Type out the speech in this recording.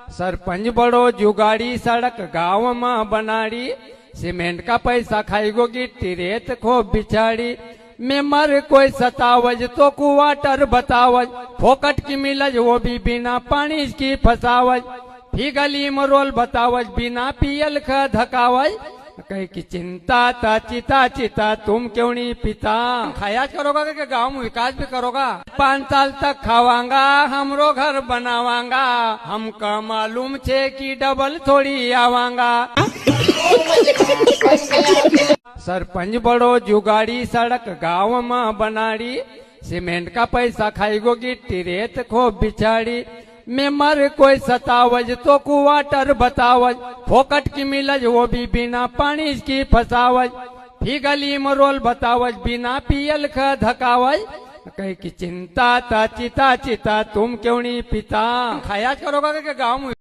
सरपंच बड़ो जुगाड़ी सड़क गाँव में बनाड़ी, सीमेंट का पैसा खाईगो गिट्टी रेत खो बिछाड़ी। मेमर कोई सतावज तो कुवाटर बतावज, फोकट की मिलज वो भी बिना पानी की फसावज। फी गली में रोल बतावज बिना पियल का धकावज। कहीं की चिंता ता चिता चिता तुम क्यों नहीं पिता। खाया करोगा कि गांव में विकास भी करोगा। 5 साल तक खावांगा हमरो घर बनावांगा, हमका मालूम छे कि डबल थोड़ी आवांगा। सरपंच बड़ो जुगाड़ी सड़क गाँव में बनाड़ी, सीमेंट का पैसा खाईगो गिट्टी रेत खो बिछाड़ी। मेमर कोई सतावज तो कुवाटर बतावज, फोकट की मिलज वो भी बिना पानी की फसावज। फी गली में रोल बतावज बिना पियल का धकावज। कहीं की चिंता ता चिता चिता तुम क्यों नहीं पिता। खाया करोगा कि गाँव में